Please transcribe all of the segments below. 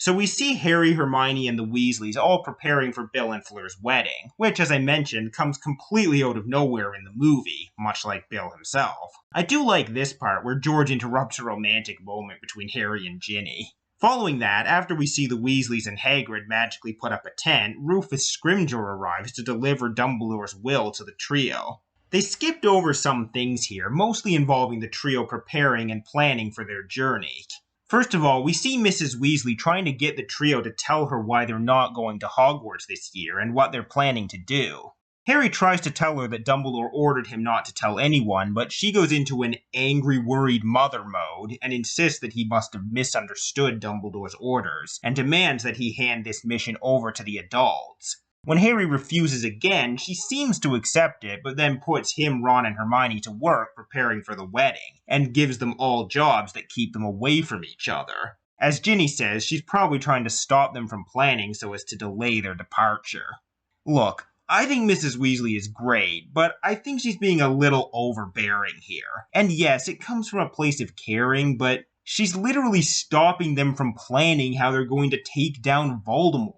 So we see Harry, Hermione, and the Weasleys all preparing for Bill and Fleur's wedding, which, as I mentioned, comes completely out of nowhere in the movie, much like Bill himself. I do like this part where George interrupts a romantic moment between Harry and Ginny. Following that, after we see the Weasleys and Hagrid magically put up a tent, Rufus Scrimgeour arrives to deliver Dumbledore's will to the trio. They skipped over some things here, mostly involving the trio preparing and planning for their journey. First of all, we see Mrs. Weasley trying to get the trio to tell her why they're not going to Hogwarts this year and what they're planning to do. Harry tries to tell her that Dumbledore ordered him not to tell anyone, but she goes into an angry, worried mother mode and insists that he must have misunderstood Dumbledore's orders and demands that he hand this mission over to the adults. When Harry refuses again, she seems to accept it, but then puts him, Ron, and Hermione to work preparing for the wedding, and gives them all jobs that keep them away from each other. As Ginny says, she's probably trying to stop them from planning so as to delay their departure. Look, I think Mrs. Weasley is great, but I think she's being a little overbearing here. And yes, it comes from a place of caring, but she's literally stopping them from planning how they're going to take down Voldemort.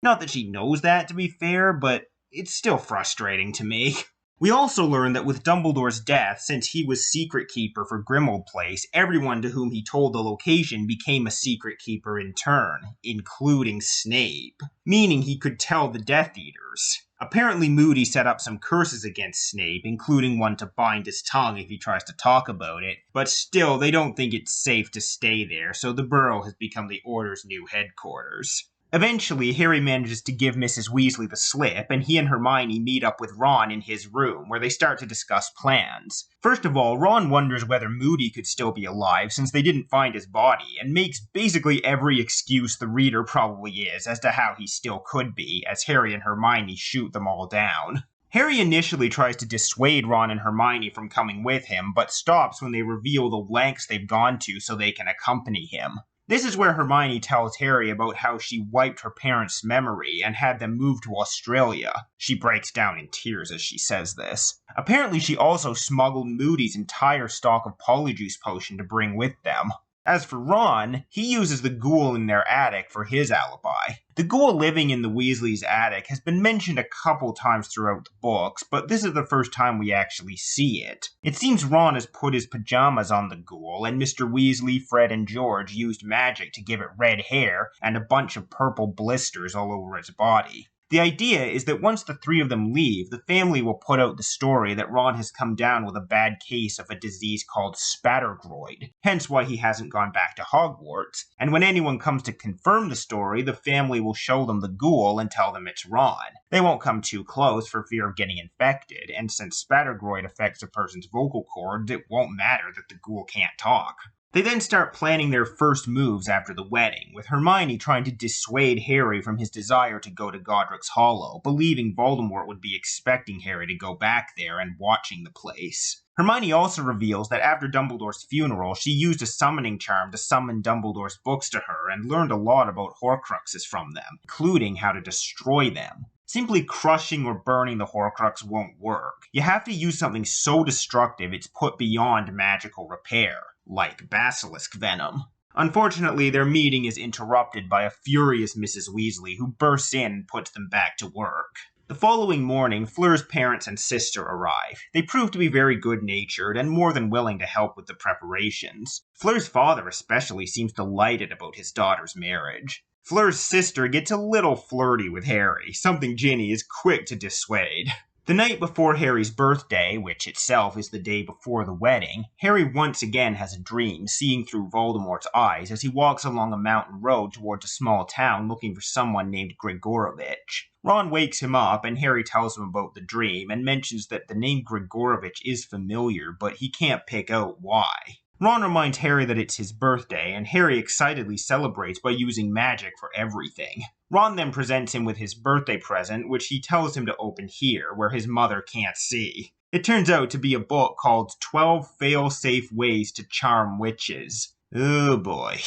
Not that she knows that, to be fair, but it's still frustrating to me. We also learn that with Dumbledore's death, since he was secret keeper for Grimmauld Place, everyone to whom he told the location became a secret keeper in turn, including Snape, meaning he could tell the Death Eaters. Apparently Moody set up some curses against Snape, including one to bind his tongue if he tries to talk about it, but still they don't think it's safe to stay there, so the Burrow has become the Order's new headquarters. Eventually, Harry manages to give Mrs. Weasley the slip, and he and Hermione meet up with Ron in his room, where they start to discuss plans. First of all, Ron wonders whether Moody could still be alive since they didn't find his body, and makes basically every excuse the reader probably is as to how he still could be, as Harry and Hermione shoot them all down. Harry initially tries to dissuade Ron and Hermione from coming with him, but stops when they reveal the lengths they've gone to so they can accompany him. This is where Hermione tells Harry about how she wiped her parents' memory and had them move to Australia. She breaks down in tears as she says this. Apparently she also smuggled Moody's entire stock of Polyjuice Potion to bring with them. As for Ron, he uses the ghoul in their attic for his alibi. The ghoul living in the Weasleys' attic has been mentioned a couple times throughout the books, but this is the first time we actually see it. It seems Ron has put his pajamas on the ghoul, and Mr. Weasley, Fred, and George used magic to give it red hair and a bunch of purple blisters all over its body. The idea is that once the three of them leave, the family will put out the story that Ron has come down with a bad case of a disease called spattergroid, hence why he hasn't gone back to Hogwarts, and when anyone comes to confirm the story, the family will show them the ghoul and tell them it's Ron. They won't come too close for fear of getting infected, and since spattergroid affects a person's vocal cords, it won't matter that the ghoul can't talk. They then start planning their first moves after the wedding, with Hermione trying to dissuade Harry from his desire to go to Godric's Hollow, believing Voldemort would be expecting Harry to go back there and watching the place. Hermione also reveals that after Dumbledore's funeral, she used a summoning charm to summon Dumbledore's books to her and learned a lot about Horcruxes from them, including how to destroy them. Simply crushing or burning the Horcrux won't work. You have to use something so destructive it's put beyond magical repair, like basilisk venom. Unfortunately, their meeting is interrupted by a furious Mrs. Weasley who bursts in and puts them back to work. The following morning, Fleur's parents and sister arrive. They prove to be very good-natured and more than willing to help with the preparations. Fleur's father especially seems delighted about his daughter's marriage. Fleur's sister gets a little flirty with Harry, something Ginny is quick to dissuade. The night before Harry's birthday, which itself is the day before the wedding, Harry once again has a dream, seeing through Voldemort's eyes as he walks along a mountain road towards a small town looking for someone named Grigorovich. Ron wakes him up and Harry tells him about the dream and mentions that the name Grigorovich is familiar, but he can't pick out why. Ron reminds Harry that it's his birthday, and Harry excitedly celebrates by using magic for everything. Ron then presents him with his birthday present, which he tells him to open here, where his mother can't see. It turns out to be a book called 12 Fail-Safe Ways to Charm Witches. Oh boy.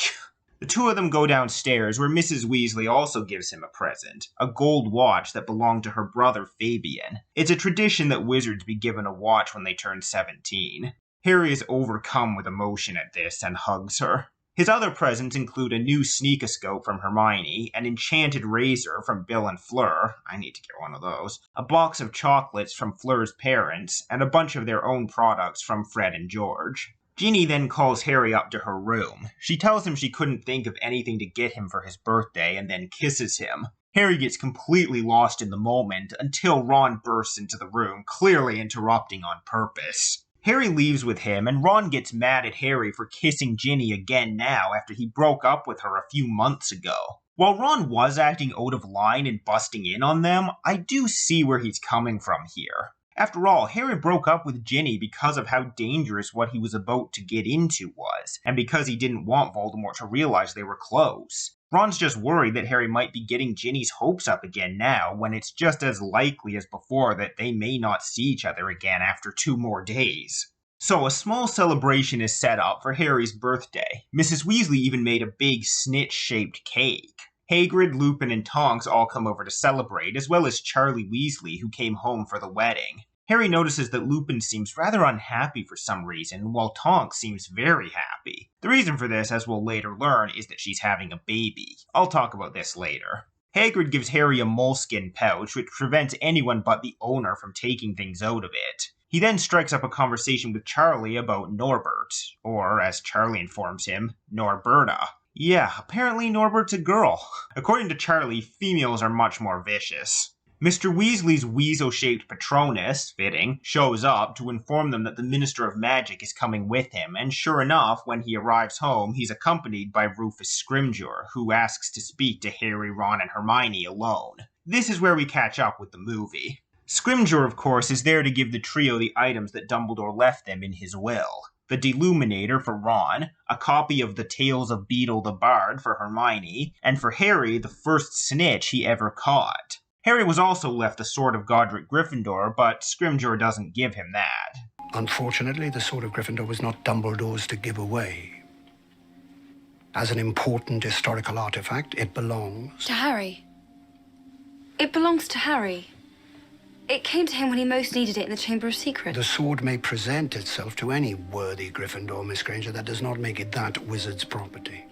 The two of them go downstairs, where Mrs. Weasley also gives him a present, a gold watch that belonged to her brother Fabian. It's a tradition that wizards be given a watch when they turn 17. Harry is overcome with emotion at this and hugs her. His other presents include a new sneakoscope from Hermione, an enchanted razor from Bill and Fleur, I need to get one of those, a box of chocolates from Fleur's parents, and a bunch of their own products from Fred and George. Ginny then calls Harry up to her room. She tells him she couldn't think of anything to get him for his birthday and then kisses him. Harry gets completely lost in the moment until Ron bursts into the room, clearly interrupting on purpose. Harry leaves with him, and Ron gets mad at Harry for kissing Ginny again now after he broke up with her a few months ago. While Ron was acting out of line and busting in on them, I do see where he's coming from here. After all, Harry broke up with Ginny because of how dangerous what he was about to get into was, and because he didn't want Voldemort to realize they were close. Ron's just worried that Harry might be getting Ginny's hopes up again now, when it's just as likely as before that they may not see each other again after 2 more days. So a small celebration is set up for Harry's birthday. Mrs. Weasley even made a big snitch-shaped cake. Hagrid, Lupin, and Tonks all come over to celebrate, as well as Charlie Weasley, who came home for the wedding. Harry notices that Lupin seems rather unhappy for some reason, while Tonks seems very happy. The reason for this, as we'll later learn, is that she's having a baby. I'll talk about this later. Hagrid gives Harry a moleskin pouch, which prevents anyone but the owner from taking things out of it. He then strikes up a conversation with Charlie about Norbert, or, as Charlie informs him, Norberta. Yeah, apparently Norbert's a girl. According to Charlie, females are much more vicious. Mr. Weasley's weasel-shaped Patronus, fitting, shows up to inform them that the Minister of Magic is coming with him, and sure enough, when he arrives home, he's accompanied by Rufus Scrimgeour, who asks to speak to Harry, Ron, and Hermione alone. This is where we catch up with the movie. Scrimgeour, of course, is there to give the trio the items that Dumbledore left them in his will. The Deluminator for Ron, a copy of the Tales of Beedle the Bard for Hermione, and for Harry, the first snitch he ever caught. Harry was also left the Sword of Godric Gryffindor, but Scrimgeour doesn't give him that. Unfortunately, the Sword of Gryffindor was not Dumbledore's to give away. As an important historical artifact, it belongs... to Harry. It belongs to Harry. It came to him when he most needed it in the Chamber of Secrets. The sword may present itself to any worthy Gryffindor, Miss Granger. That does not make it that wizard's property.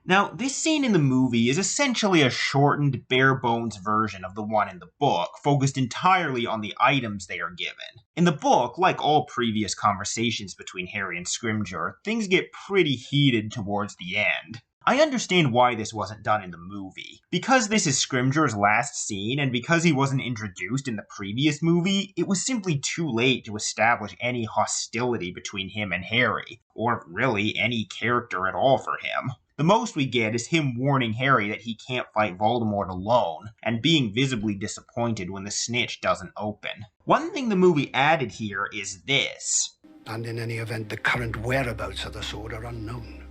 Now, this scene in the movie is essentially a shortened, bare-bones version of the one in the book, focused entirely on the items they are given. In the book, like all previous conversations between Harry and Scrimgeour, things get pretty heated towards the end. I understand why this wasn't done in the movie. Because this is Scrimgeour's last scene, and because he wasn't introduced in the previous movie, it was simply too late to establish any hostility between him and Harry, or really any character at all for him. The most we get is him warning Harry that he can't fight Voldemort alone, and being visibly disappointed when the snitch doesn't open. One thing the movie added here is this. And in any event, the current whereabouts of the sword are unknown.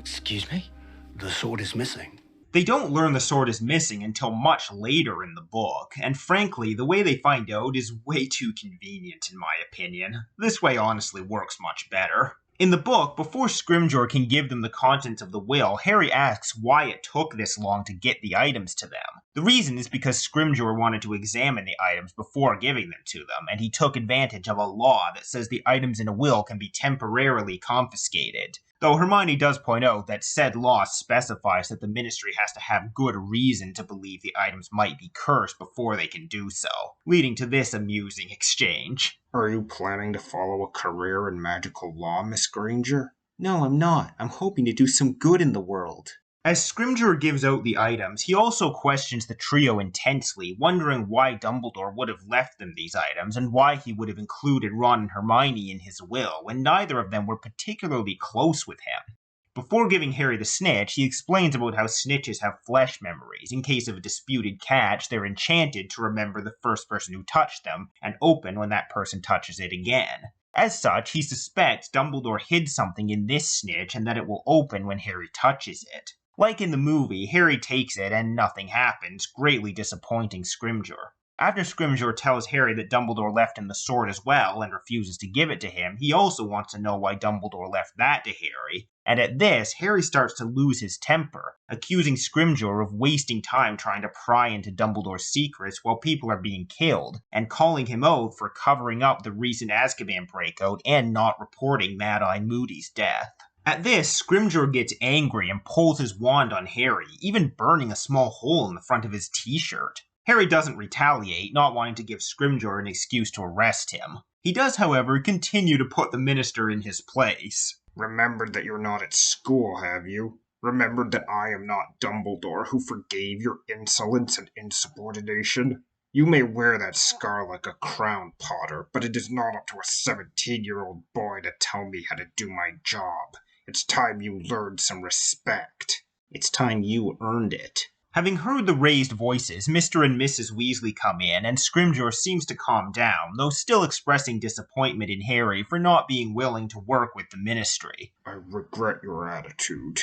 Excuse me? The sword is missing. They don't learn the sword is missing until much later in the book, and frankly, the way they find out is way too convenient in my opinion. This way honestly works much better. In the book, before Scrimgeour can give them the contents of the will, Harry asks why it took this long to get the items to them. The reason is because Scrimgeour wanted to examine the items before giving them to them, and he took advantage of a law that says the items in a will can be temporarily confiscated. Though Hermione does point out that said law specifies that the Ministry has to have good reason to believe the items might be cursed before they can do so, leading to this amusing exchange. Are you planning to follow a career in magical law, Miss Granger? No, I'm not. I'm hoping to do some good in the world. As Scrimgeour gives out the items, he also questions the trio intensely, wondering why Dumbledore would have left them these items, and why he would have included Ron and Hermione in his will, when neither of them were particularly close with him. Before giving Harry the snitch, he explains about how snitches have flesh memories. In case of a disputed catch, they're enchanted to remember the first person who touched them, and open when that person touches it again. As such, he suspects Dumbledore hid something in this snitch, and that it will open when Harry touches it. Like in the movie, Harry takes it and nothing happens, greatly disappointing Scrimgeour. After Scrimgeour tells Harry that Dumbledore left him the sword as well and refuses to give it to him, he also wants to know why Dumbledore left that to Harry. And at this, Harry starts to lose his temper, accusing Scrimgeour of wasting time trying to pry into Dumbledore's secrets while people are being killed, and calling him out for covering up the recent Azkaban breakout and not reporting Mad-Eye Moody's death. At this, Scrimgeour gets angry and pulls his wand on Harry, even burning a small hole in the front of his t-shirt. Harry doesn't retaliate, not wanting to give Scrimgeour an excuse to arrest him. He does, however, continue to put the minister in his place. Remembered that you're not at school, have you? Remembered that I am not Dumbledore, who forgave your insolence and insubordination? You may wear that scar like a crown, Potter, but it is not up to a 17-year-old boy to tell me how to do my job. It's time you learned some respect. It's time you earned it. Having heard the raised voices, Mr. and Mrs. Weasley come in, and Scrimgeour seems to calm down, though still expressing disappointment in Harry for not being willing to work with the Ministry. I regret your attitude.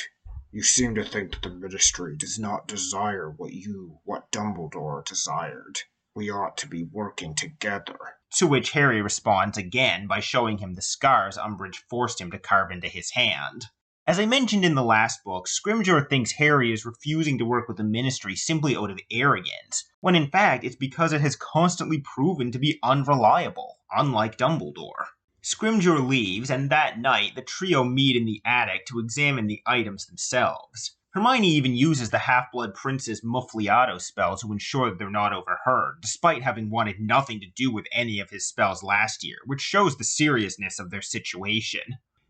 You seem to think that the Ministry does not desire what Dumbledore desired. We ought to be working together. To which Harry responds again by showing him the scars Umbridge forced him to carve into his hand. As I mentioned in the last book, Scrimgeour thinks Harry is refusing to work with the Ministry simply out of arrogance, when in fact it's because it has constantly proven to be unreliable, unlike Dumbledore. Scrimgeour leaves, and that night the trio meet in the attic to examine the items themselves. Hermione even uses the Half-Blood Prince's Muffliato spell to ensure that they're not overheard, despite having wanted nothing to do with any of his spells last year, which shows the seriousness of their situation.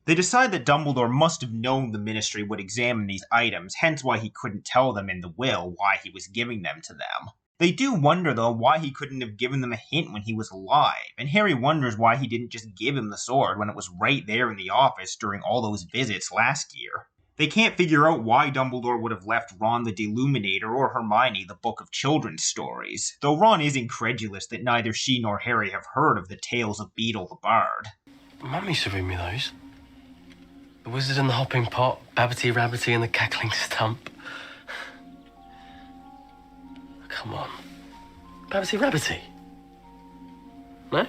They decide that Dumbledore must have known the Ministry would examine these items, hence why he couldn't tell them in the will why he was giving them to them. They do wonder, though, why he couldn't have given them a hint when he was alive, and Harry wonders why he didn't just give him the sword when it was right there in the office during all those visits last year. They can't figure out why Dumbledore would have left Ron the Deluminator or Hermione the Book of Children's Stories, though Ron is incredulous that neither she nor Harry have heard of the Tales of Beedle the Bard. Mum used to read me those. The Wizard and the Hopping Pot, Babbity Rabbity and the Cackling Stump. Come on. Babbity Rabbity? No?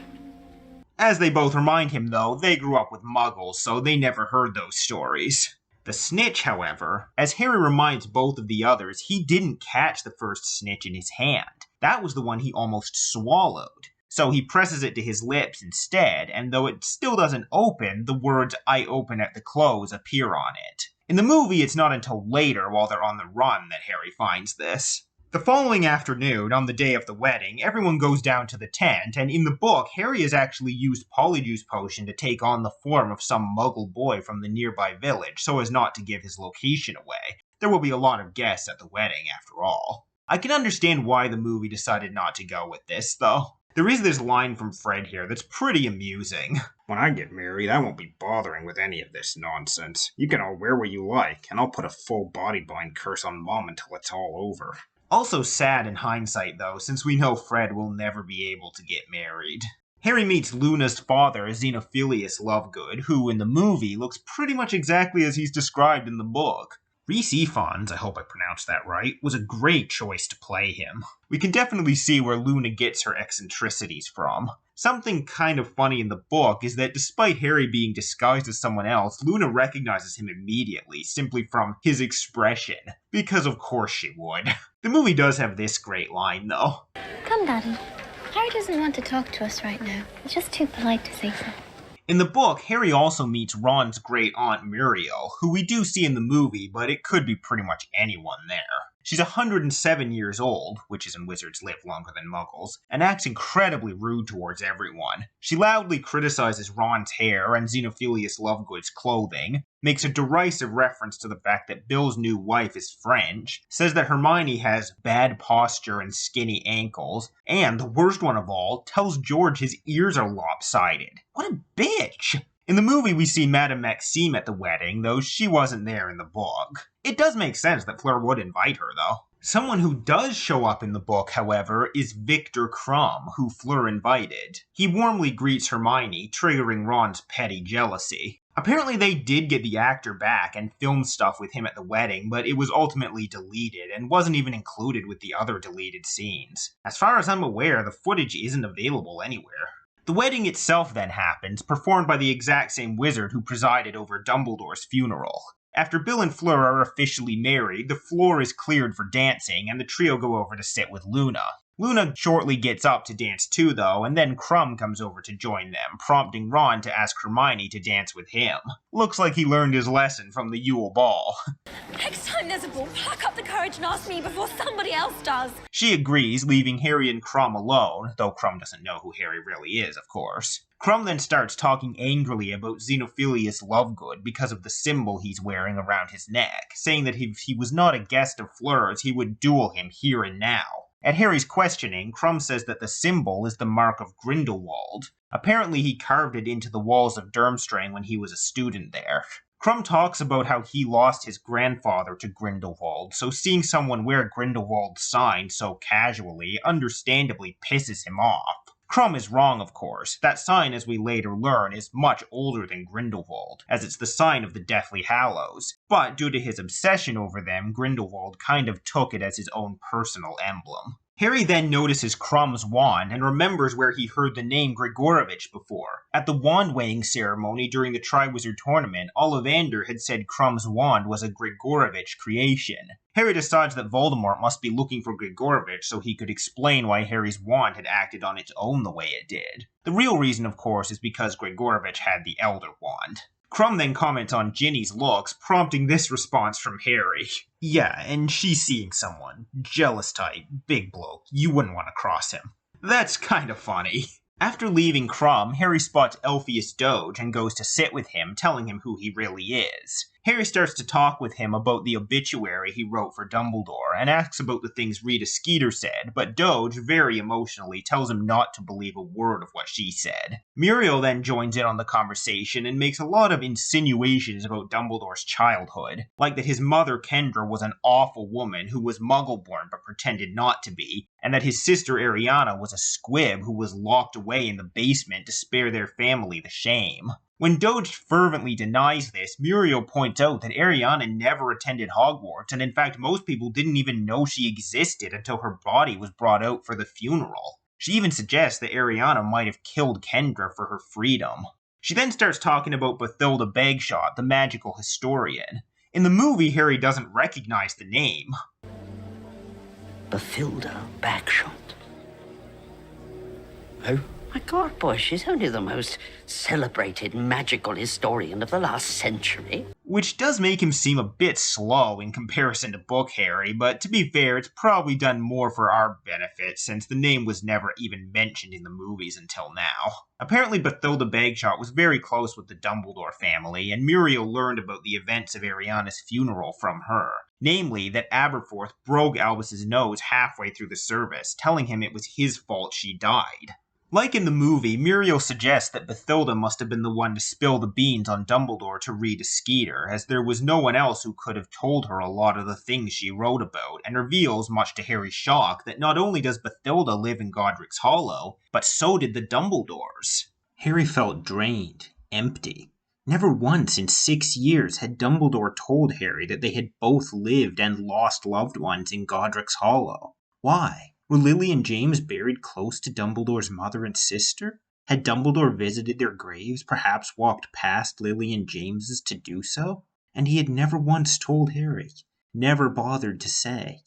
As they both remind him, though, they grew up with Muggles, so they never heard those stories. The snitch, however, as Harry reminds both of the others, he didn't catch the first snitch in his hand. That was the one he almost swallowed. So he presses it to his lips instead, and though it still doesn't open, the words, "I open at the close," appear on it. In the movie, it's not until later, while they're on the run, that Harry finds this. The following afternoon, on the day of the wedding, everyone goes down to the tent, and in the book, Harry has actually used Polyjuice Potion to take on the form of some Muggle boy from the nearby village, so as not to give his location away. There will be a lot of guests at the wedding, after all. I can understand why the movie decided not to go with this, though. There is this line from Fred here that's pretty amusing. When I get married, I won't be bothering with any of this nonsense. You can all wear what you like, and I'll put a full body bind curse on Mom until it's all over. Also sad in hindsight, though, since we know Fred will never be able to get married. Harry meets Luna's father, Xenophilius Lovegood, who in the movie looks pretty much exactly as he's described in the book. Rhys Ifans, I hope I pronounced that right, was a great choice to play him. We can definitely see where Luna gets her eccentricities from. Something kind of funny in the book is that despite Harry being disguised as someone else, Luna recognizes him immediately, simply from his expression. Because of course she would. The movie does have this great line, though. Come, Daddy. Harry doesn't want to talk to us right now. He's just too polite to say so. In the book, Harry also meets Ron's great aunt Muriel, who we do see in the movie, but it could be pretty much anyone there. She's 107 years old, witches and wizards live longer than muggles, and acts incredibly rude towards everyone. She loudly criticizes Ron's hair and Xenophilius Lovegood's clothing, makes a derisive reference to the fact that Bill's new wife is French, says that Hermione has bad posture and skinny ankles, and, the worst one of all, tells George his ears are lopsided. What a bitch! In the movie, we see Madame Maxime at the wedding, though she wasn't there in the book. It does make sense that Fleur would invite her, though. Someone who does show up in the book, however, is Victor Krum, who Fleur invited. He warmly greets Hermione, triggering Ron's petty jealousy. Apparently they did get the actor back and filmed stuff with him at the wedding, but it was ultimately deleted and wasn't even included with the other deleted scenes. As far as I'm aware, the footage isn't available anywhere. The wedding itself then happens, performed by the exact same wizard who presided over Dumbledore's funeral. After Bill and Fleur are officially married, the floor is cleared for dancing, and the trio go over to sit with Luna. Luna shortly gets up to dance too, though, and then Krum comes over to join them, prompting Ron to ask Hermione to dance with him. Looks like he learned his lesson from the Yule Ball. Next time there's a ball, pluck up the courage and ask me before somebody else does. She agrees, leaving Harry and Krum alone, though Krum doesn't know who Harry really is, of course. Krum then starts talking angrily about Xenophilius Lovegood because of the symbol he's wearing around his neck, saying that if he was not a guest of Fleur's, he would duel him here and now. At Harry's questioning, Krum says that the symbol is the mark of Grindelwald. Apparently he carved it into the walls of Durmstrang when he was a student there. Krum talks about how he lost his grandfather to Grindelwald, so seeing someone wear Grindelwald's sign so casually understandably pisses him off. Krum is wrong, of course. That sign, as we later learn, is much older than Grindelwald, as it's the sign of the Deathly Hallows. But due to his obsession over them, Grindelwald kind of took it as his own personal emblem. Harry then notices Krum's wand and remembers where he heard the name Grigorovich before. At the wand-weighing ceremony during the Triwizard Tournament, Ollivander had said Krum's wand was a Grigorovich creation. Harry decides that Voldemort must be looking for Grigorovich so he could explain why Harry's wand had acted on its own the way it did. The real reason, of course, is because Grigorovich had the Elder Wand. Krum then comments on Ginny's looks, prompting this response from Harry. Yeah, and she's seeing someone. Jealous type, big bloke, you wouldn't want to cross him. That's kind of funny. After leaving Krum, Harry spots Elphius Doge and goes to sit with him, telling him who he really is. Harry starts to talk with him about the obituary he wrote for Dumbledore, and asks about the things Rita Skeeter said, but Doge, very emotionally, tells him not to believe a word of what she said. Muriel then joins in on the conversation and makes a lot of insinuations about Dumbledore's childhood, like that his mother Kendra was an awful woman who was Muggle-Born but pretended not to be, and that his sister Ariana was a squib who was locked away in the basement to spare their family the shame. When Doge fervently denies this, Muriel points out that Ariana never attended Hogwarts, and in fact most people didn't even know she existed until her body was brought out for the funeral. She even suggests that Ariana might have killed Kendra for her freedom. She then starts talking about Bathilda Bagshot, the magical historian. In the movie, Harry doesn't recognize the name. Bathilda Bagshot? Oh my God, boy, she's only the most celebrated magical historian of the last century. Which does make him seem a bit slow in comparison to Book Harry, but to be fair, it's probably done more for our benefit since the name was never even mentioned in the movies until now. Apparently Bathilda Bagshot was very close with the Dumbledore family, and Muriel learned about the events of Ariana's funeral from her. Namely, that Aberforth broke Albus's nose halfway through the service, telling him it was his fault she died. Like in the movie, Muriel suggests that Bathilda must have been the one to spill the beans on Dumbledore to Rita Skeeter, as there was no one else who could have told her a lot of the things she wrote about, and reveals, much to Harry's shock, that not only does Bathilda live in Godric's Hollow, but so did the Dumbledores. Harry felt drained, empty. Never once in 6 years had Dumbledore told Harry that they had both lived and lost loved ones in Godric's Hollow. Why? Were Lily and James buried close to Dumbledore's mother and sister? Had Dumbledore visited their graves, perhaps walked past Lily and James's to do so? And he had never once told Harry, never bothered to say.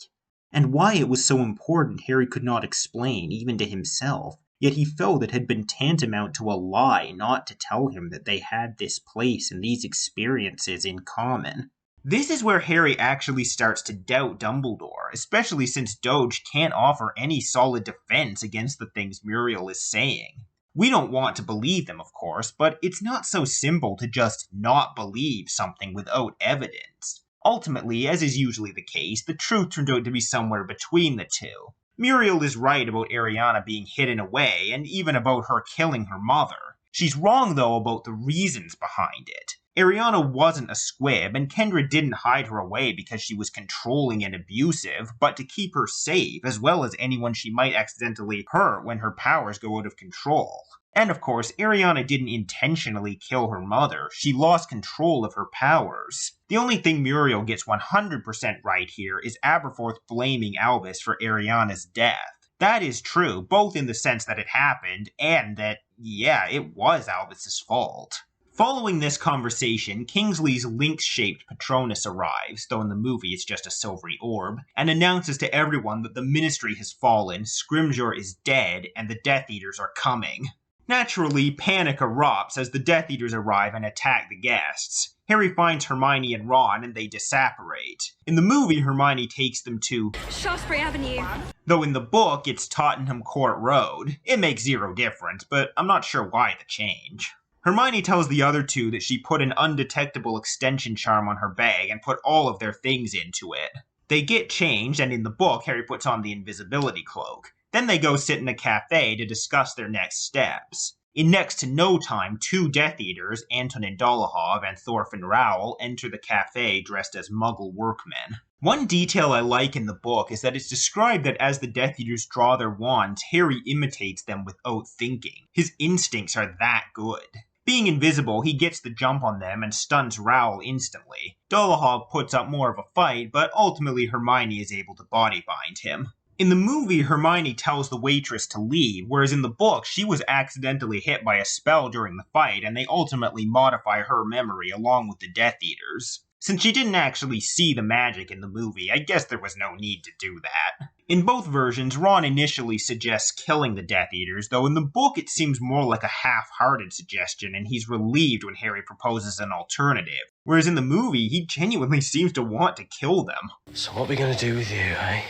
And why it was so important Harry could not explain, even to himself, yet he felt it had been tantamount to a lie not to tell him that they had this place and these experiences in common. This is where Harry actually starts to doubt Dumbledore, especially since Doge can't offer any solid defense against the things Muriel is saying. We don't want to believe them, of course, but it's not so simple to just not believe something without evidence. Ultimately, as is usually the case, the truth turned out to be somewhere between the two. Muriel is right about Ariana being hidden away, and even about her killing her mother. She's wrong, though, about the reasons behind it. Ariana wasn't a squib, and Kendra didn't hide her away because she was controlling and abusive, but to keep her safe, as well as anyone she might accidentally hurt when her powers go out of control. And of course, Ariana didn't intentionally kill her mother, she lost control of her powers. The only thing Muriel gets 100% right here is Aberforth blaming Albus for Ariana's death. That is true, both in the sense that it happened, and that, yeah, it was Albus's fault. Following this conversation, Kingsley's lynx-shaped Patronus arrives, though in the movie it's just a silvery orb, and announces to everyone that the Ministry has fallen, Scrimgeour is dead, and the Death Eaters are coming. Naturally, panic erupts as the Death Eaters arrive and attack the guests. Harry finds Hermione and Ron, and they disapparate. In the movie, Hermione takes them to Shaftesbury Avenue. Though in the book, it's Tottenham Court Road. It makes zero difference, but I'm not sure why the change. Hermione tells the other two that she put an undetectable extension charm on her bag and put all of their things into it. They get changed, and in the book, Harry puts on the invisibility cloak. Then they go sit in a cafe to discuss their next steps. In next to no time, two Death Eaters, Antonin Dolohov and Thorfinn Rowell, enter the cafe dressed as Muggle workmen. One detail I like in the book is that it's described that as the Death Eaters draw their wands, Harry imitates them without thinking. His instincts are that good. Being invisible, he gets the jump on them and stuns Rowell instantly. Dolohov puts up more of a fight, but ultimately Hermione is able to body bind him. In the movie, Hermione tells the waitress to leave, whereas in the book, she was accidentally hit by a spell during the fight, and they ultimately modify her memory along with the Death Eaters. Since she didn't actually see the magic in the movie, I guess there was no need to do that. In both versions, Ron initially suggests killing the Death Eaters, though in the book it seems more like a half-hearted suggestion, and he's relieved when Harry proposes an alternative. Whereas in the movie, he genuinely seems to want to kill them. So what are we going to do with you, eh?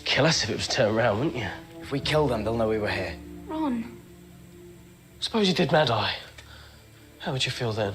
Kill us if it was turned around, wouldn't you? If we kill them, they'll know we were here. Ron. Suppose you did Mad Eye. How would you feel then?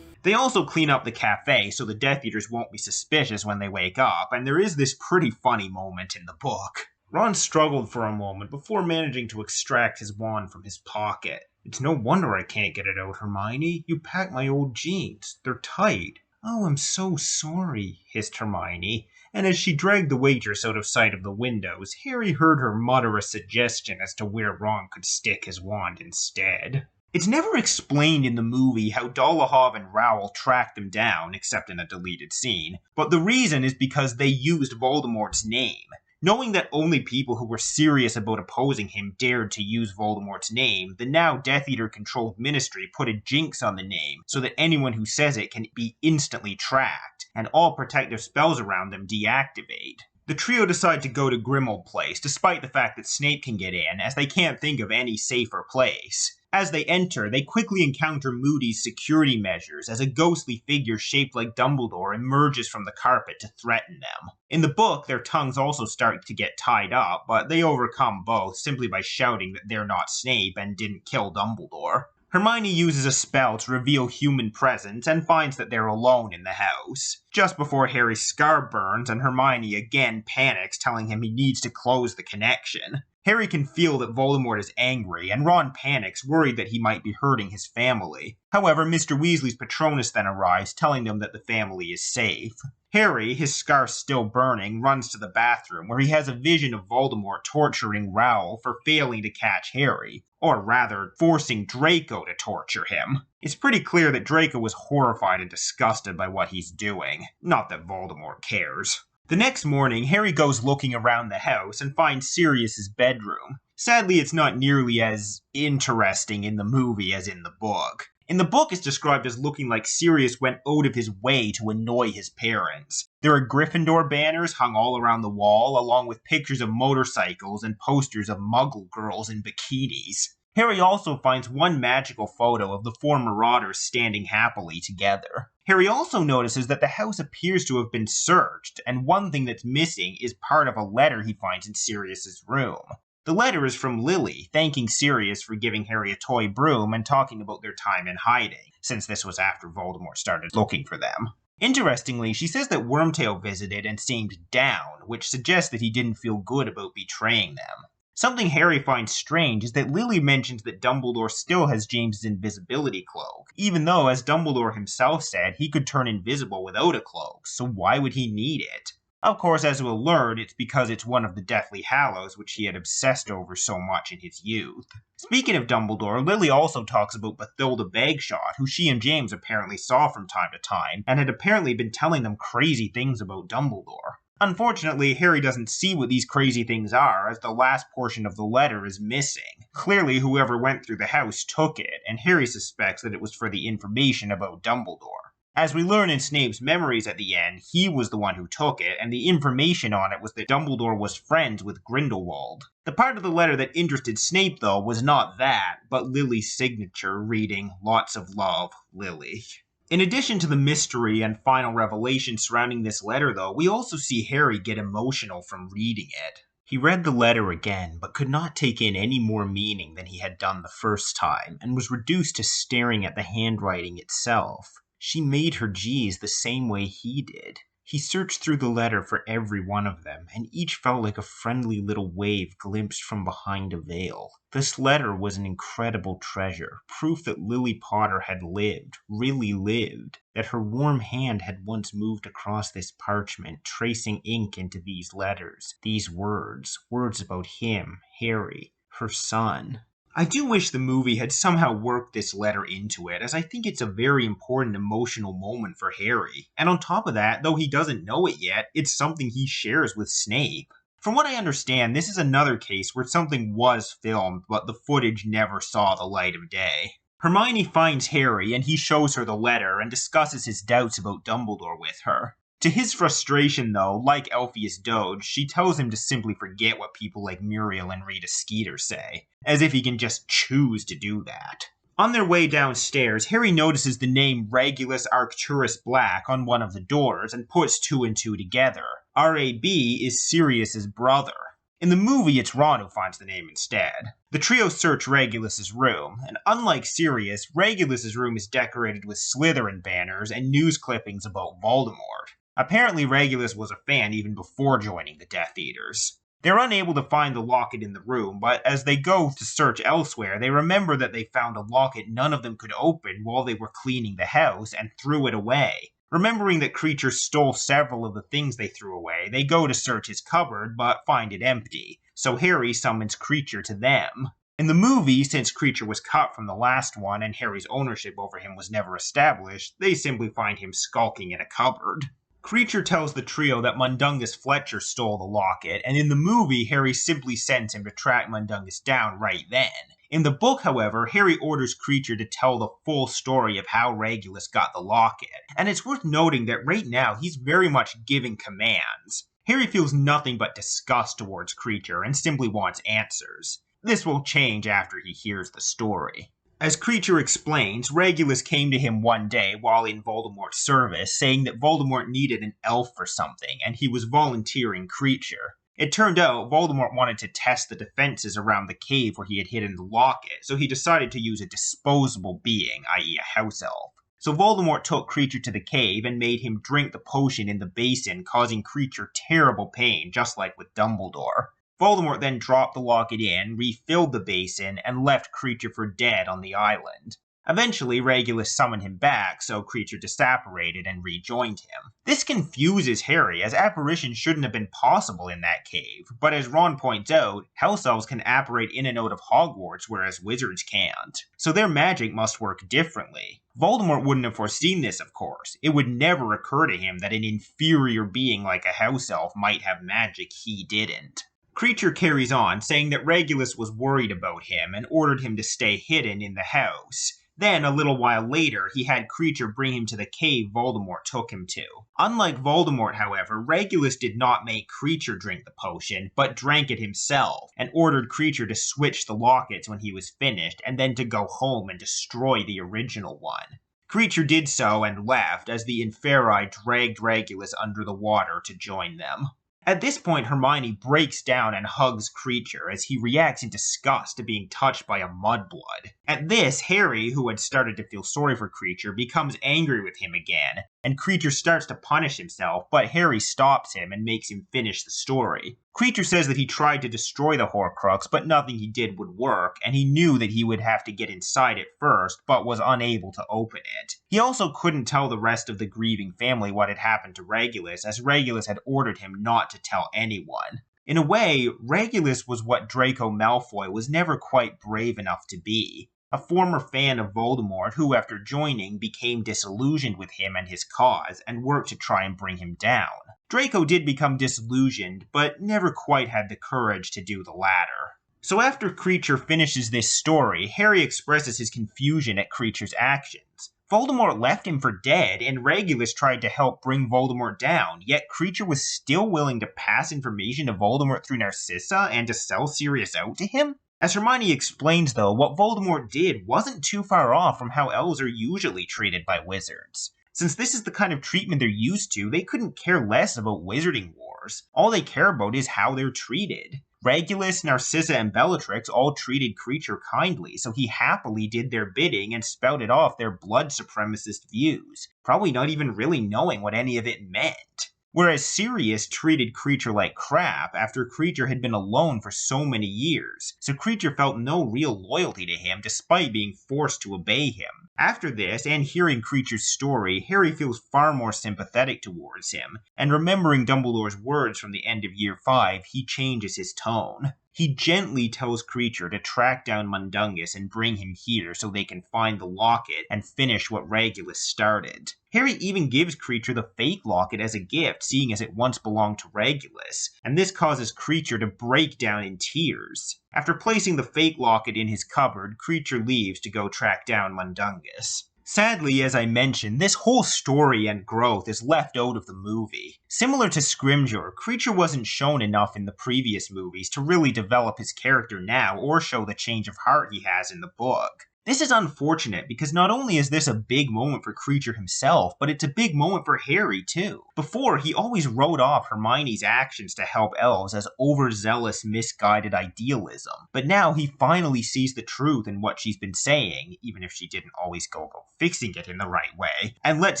They also clean up the cafe so the Death Eaters won't be suspicious when they wake up, and there is this pretty funny moment in the book. Ron struggled for a moment before managing to extract his wand from his pocket. "It's no wonder I can't get it out, Hermione. You packed my old jeans. They're tight." "Oh, I'm so sorry," hissed Hermione, and as she dragged the waitress out of sight of the windows, Harry heard her mutter a suggestion as to where Ron could stick his wand instead. It's never explained in the movie how Dolohov and Rowell tracked them down, except in a deleted scene, but the reason is because they used Voldemort's name. Knowing that only people who were serious about opposing him dared to use Voldemort's name, the now Death Eater-controlled Ministry put a jinx on the name so that anyone who says it can be instantly tracked, and all protective spells around them deactivate. The trio decide to go to Grimmauld Place, despite the fact that Snape can get in, as they can't think of any safer place. As they enter, they quickly encounter Moody's security measures as a ghostly figure shaped like Dumbledore emerges from the carpet to threaten them. In the book, their tongues also start to get tied up, but they overcome both simply by shouting that they're not Snape and didn't kill Dumbledore. Hermione uses a spell to reveal human presence and finds that they're alone in the house. Just before Harry's scar burns and Hermione again panics, telling him he needs to close the connection. Harry can feel that Voldemort is angry, and Ron panics, worried that he might be hurting his family. However, Mr. Weasley's Patronus then arrives, telling them that the family is safe. Harry, his scar still burning, runs to the bathroom, where he has a vision of Voldemort torturing Rowell for failing to catch Harry, or rather, forcing Draco to torture him. It's pretty clear that Draco was horrified and disgusted by what he's doing. Not that Voldemort cares. The next morning, Harry goes looking around the house and finds Sirius's bedroom. Sadly, it's not nearly as interesting in the movie as in the book. In the book, it's described as looking like Sirius went out of his way to annoy his parents. There are Gryffindor banners hung all around the wall, along with pictures of motorcycles and posters of Muggle girls in bikinis. Harry also finds one magical photo of the four Marauders standing happily together. Harry also notices that the house appears to have been searched, and one thing that's missing is part of a letter he finds in Sirius's room. The letter is from Lily, thanking Sirius for giving Harry a toy broom and talking about their time in hiding, since this was after Voldemort started looking for them. Interestingly, she says that Wormtail visited and seemed down, which suggests that he didn't feel good about betraying them. Something Harry finds strange is that Lily mentions that Dumbledore still has James's invisibility cloak, even though, as Dumbledore himself said, he could turn invisible without a cloak, so why would he need it? Of course, as we'll learn, it's because it's one of the Deathly Hallows which he had obsessed over so much in his youth. Speaking of Dumbledore, Lily also talks about Bathilda Bagshot, who she and James apparently saw from time to time, and had apparently been telling them crazy things about Dumbledore. Unfortunately, Harry doesn't see what these crazy things are, as the last portion of the letter is missing. Clearly, whoever went through the house took it, and Harry suspects that it was for the information about Dumbledore. As we learn in Snape's memories at the end, he was the one who took it, and the information on it was that Dumbledore was friends with Grindelwald. The part of the letter that interested Snape, though, was not that, but Lily's signature reading, "Lots of love, Lily." In addition to the mystery and final revelation surrounding this letter, though, we also see Harry get emotional from reading it. He read the letter again, but could not take in any more meaning than he had done the first time, and was reduced to staring at the handwriting itself. She made her G's the same way he did. He searched through the letter for every one of them, and each felt like a friendly little wave glimpsed from behind a veil. This letter was an incredible treasure, proof that Lily Potter had lived, really lived, that her warm hand had once moved across this parchment, tracing ink into these letters, these words about him, Harry, her son. I do wish the movie had somehow worked this letter into it, as I think it's a very important emotional moment for Harry. And on top of that, though he doesn't know it yet, it's something he shares with Snape. From what I understand, this is another case where something was filmed, but the footage never saw the light of day. Hermione finds Harry, and he shows her the letter and discusses his doubts about Dumbledore with her. To his frustration, though, like Elphius Doge, she tells him to simply forget what people like Muriel and Rita Skeeter say, as if he can just choose to do that. On their way downstairs, Harry notices the name Regulus Arcturus Black on one of the doors and puts two and two together. R.A.B. is Sirius's brother. In the movie, it's Ron who finds the name instead. The trio search Regulus's room, and unlike Sirius, Regulus's room is decorated with Slytherin banners and news clippings about Voldemort. Apparently, Regulus was a fan even before joining the Death Eaters. They're unable to find the locket in the room, but as they go to search elsewhere, they remember that they found a locket none of them could open while they were cleaning the house and threw it away. Remembering that Kreacher stole several of the things they threw away, they go to search his cupboard, but find it empty. So Harry summons Kreacher to them. In the movie, since Kreacher was cut from the last one and Harry's ownership over him was never established, they simply find him skulking in a cupboard. Kreacher tells the trio that Mundungus Fletcher stole the locket, and in the movie, Harry simply sends him to track Mundungus down right then. In the book, however, Harry orders Kreacher to tell the full story of how Regulus got the locket, and it's worth noting that right now he's very much giving commands. Harry feels nothing but disgust towards Kreacher and simply wants answers. This will change after he hears the story. As Kreacher explains, Regulus came to him one day while in Voldemort's service, saying that Voldemort needed an elf for something, and he was volunteering Kreacher. It turned out Voldemort wanted to test the defenses around the cave where he had hidden the locket, so he decided to use a disposable being, i.e. a house elf. So Voldemort took Kreacher to the cave and made him drink the potion in the basin, causing Kreacher terrible pain, just like with Dumbledore. Voldemort then dropped the locket in, refilled the basin, and left Kreacher for dead on the island. Eventually, Regulus summoned him back, so Kreacher disapparated and rejoined him. This confuses Harry, as apparitions shouldn't have been possible in that cave, but as Ron points out, house elves can apparate in and out of Hogwarts, whereas wizards can't. So their magic must work differently. Voldemort wouldn't have foreseen this, of course. It would never occur to him that an inferior being like a house elf might have magic he didn't. Kreacher carries on, saying that Regulus was worried about him and ordered him to stay hidden in the house. Then, a little while later, he had Kreacher bring him to the cave Voldemort took him to. Unlike Voldemort, however, Regulus did not make Kreacher drink the potion, but drank it himself, and ordered Kreacher to switch the lockets when he was finished, and then to go home and destroy the original one. Kreacher did so and left, as the Inferi dragged Regulus under the water to join them. At this point, Hermione breaks down and hugs Kreacher as he reacts in disgust to being touched by a mudblood. At this, Harry, who had started to feel sorry for Kreacher, becomes angry with him again, and Kreacher starts to punish himself, but Harry stops him and makes him finish the story. Kreacher says that he tried to destroy the Horcrux, but nothing he did would work, and he knew that he would have to get inside it first, but was unable to open it. He also couldn't tell the rest of the grieving family what had happened to Regulus, as Regulus had ordered him not to tell anyone. In a way, Regulus was what Draco Malfoy was never quite brave enough to be. a former fan of Voldemort who, after joining, became disillusioned with him and his cause and worked to try and bring him down. Draco did become disillusioned, but never quite had the courage to do the latter. So after Kreacher finishes this story, Harry expresses his confusion at Kreacher's actions. Voldemort left him for dead, and Regulus tried to help bring Voldemort down, yet Kreacher was still willing to pass information to Voldemort through Narcissa and to sell Sirius out to him? As Hermione explains, though, what Voldemort did wasn't too far off from how elves are usually treated by wizards. Since this is the kind of treatment they're used to, they couldn't care less about wizarding wars. All they care about is how they're treated. Regulus, Narcissa, and Bellatrix all treated Kreacher kindly, so he happily did their bidding and spouted off their blood supremacist views, probably not even really knowing what any of it meant. Whereas Sirius treated Kreacher like crap after Kreacher had been alone for so many years, so Kreacher felt no real loyalty to him despite being forced to obey him. After this, and hearing Kreacher's story, Harry feels far more sympathetic towards him, and remembering Dumbledore's words from the end of Year 5, he changes his tone. He gently tells Kreacher to track down Mundungus and bring him here so they can find the locket and finish what Regulus started. Harry even gives Kreacher the fake locket as a gift, seeing as it once belonged to Regulus, and this causes Kreacher to break down in tears. After placing the fake locket in his cupboard, Kreacher leaves to go track down Mundungus. Sadly, as I mentioned, this whole story and growth is left out of the movie. Similar to Scrimgeour, Kreacher wasn't shown enough in the previous movies to really develop his character now or show the change of heart he has in the book. This is unfortunate because not only is this a big moment for Kreacher himself, but it's a big moment for Harry too. Before, he always wrote off Hermione's actions to help elves as overzealous, misguided idealism. But now he finally sees the truth in what she's been saying, even if she didn't always go about fixing it in the right way, and lets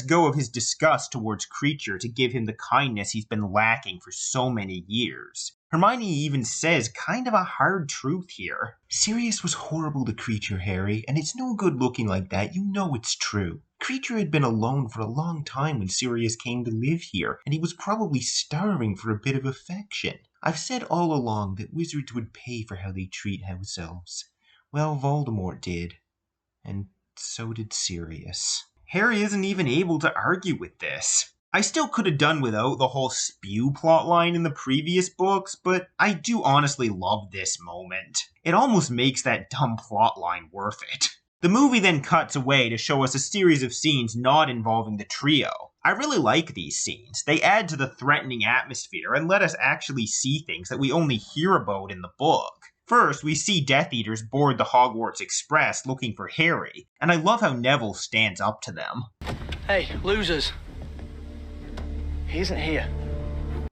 go of his disgust towards Kreacher to give him the kindness he's been lacking for so many years. Hermione even says kind of a hard truth here. Sirius was horrible to Kreacher, Harry, and it's no good looking like that. You know it's true. Kreacher had been alone for a long time when Sirius came to live here, and he was probably starving for a bit of affection. I've said all along that wizards would pay for how they treat house elves. Well, Voldemort did. And so did Sirius. Harry isn't even able to argue with this. I still could have done without the whole spew plotline in the previous books, but I do honestly love this moment. It almost makes that dumb plotline worth it. The movie then cuts away to show us a series of scenes not involving the trio. I really like these scenes. They add to the threatening atmosphere and let us actually see things that we only hear about in the book. First, we see Death Eaters board the Hogwarts Express looking for Harry, and I love how Neville stands up to them. Hey, losers. He isn't here.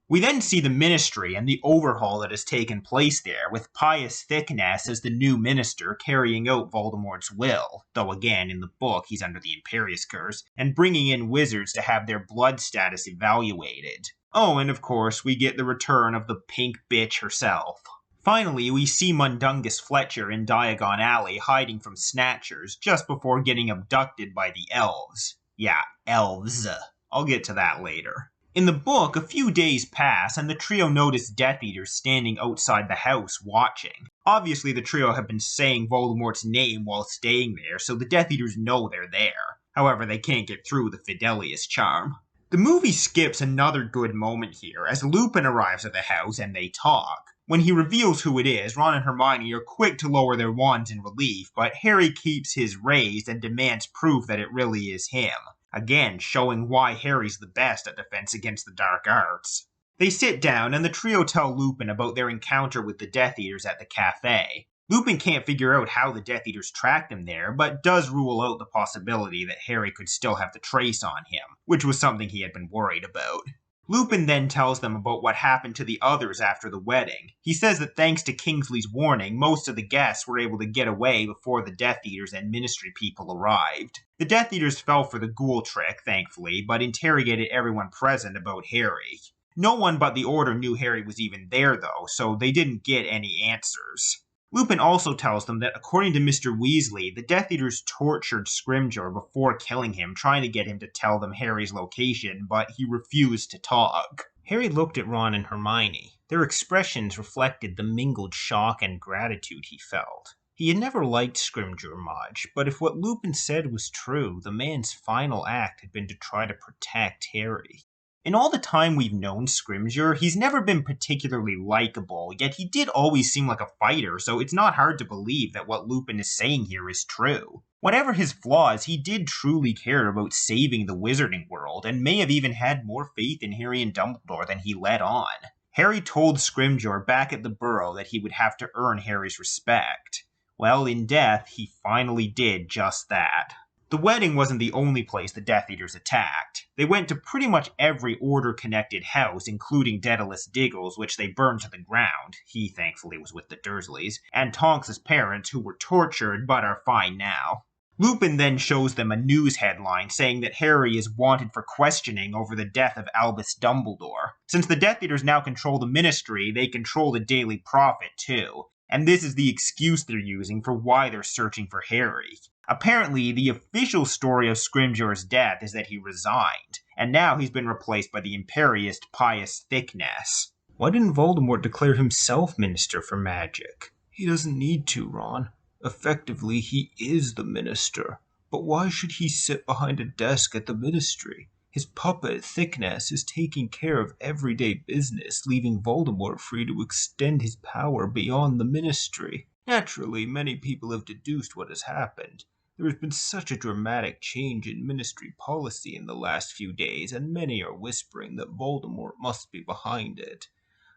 We then see the Ministry and the overhaul that has taken place there, with Pius Thickness as the new minister carrying out Voldemort's will, though again, in the book, he's under the Imperius Curse, and bringing in wizards to have their blood status evaluated. Oh, and of course, we get the return of the pink bitch herself. Finally, we see Mundungus Fletcher in Diagon Alley hiding from Snatchers just before getting abducted by the elves. Yeah, elves. I'll get to that later. In the book, a few days pass, and the trio notice Death Eaters standing outside the house watching. Obviously, the trio have been saying Voldemort's name while staying there, so the Death Eaters know they're there. However, they can't get through the Fidelius charm. The movie skips another good moment here, as Lupin arrives at the house and they talk. When he reveals who it is, Ron and Hermione are quick to lower their wands in relief, but Harry keeps his raised and demands proof that it really is him. Again, showing why Harry's the best at defense against the dark arts. They sit down, and the trio tell Lupin about their encounter with the Death Eaters at the Café. Lupin can't figure out how the Death Eaters tracked them there, but does rule out the possibility that Harry could still have the trace on him, which was something he had been worried about. Lupin then tells them about what happened to the others after the wedding. He says that thanks to Kingsley's warning, most of the guests were able to get away before the Death Eaters and Ministry people arrived. The Death Eaters fell for the ghoul trick, thankfully, but interrogated everyone present about Harry. No one but the Order knew Harry was even there, though, so they didn't get any answers. Lupin also tells them that according to Mr. Weasley, the Death Eaters tortured Scrimgeour before killing him, trying to get him to tell them Harry's location, but he refused to talk. Harry looked at Ron and Hermione. Their expressions reflected the mingled shock and gratitude he felt. He had never liked Scrimgeour much, but if what Lupin said was true, the man's final act had been to try to protect Harry. In all the time we've known Scrimgeour, he's never been particularly likable, yet he did always seem like a fighter, so it's not hard to believe that what Lupin is saying here is true. Whatever his flaws, he did truly care about saving the wizarding world, and may have even had more faith in Harry and Dumbledore than he let on. Harry told Scrimgeour back at the Burrow that he would have to earn Harry's respect. Well, in death, he finally did just that. The wedding wasn't the only place the Death Eaters attacked. They went to pretty much every Order-connected house, including Daedalus Diggle's, which they burned to the ground. He, thankfully, was with the Dursleys, and Tonks' parents, who were tortured but are fine now. Lupin then shows them a news headline saying that Harry is wanted for questioning over the death of Albus Dumbledore. Since the Death Eaters now control the Ministry, they control the Daily Prophet too, and this is the excuse they're using for why they're searching for Harry. Apparently, the official story of Scrimgeour's death is that he resigned, and now he's been replaced by the imperious Pius Thickness. Why didn't Voldemort declare himself Minister for Magic? He doesn't need to, Ron. Effectively, he is the Minister. But why should he sit behind a desk at the Ministry? His puppet, Thickness, is taking care of everyday business, leaving Voldemort free to extend his power beyond the Ministry. Naturally, many people have deduced what has happened. There has been such a dramatic change in Ministry policy in the last few days, and many are whispering that Voldemort must be behind it.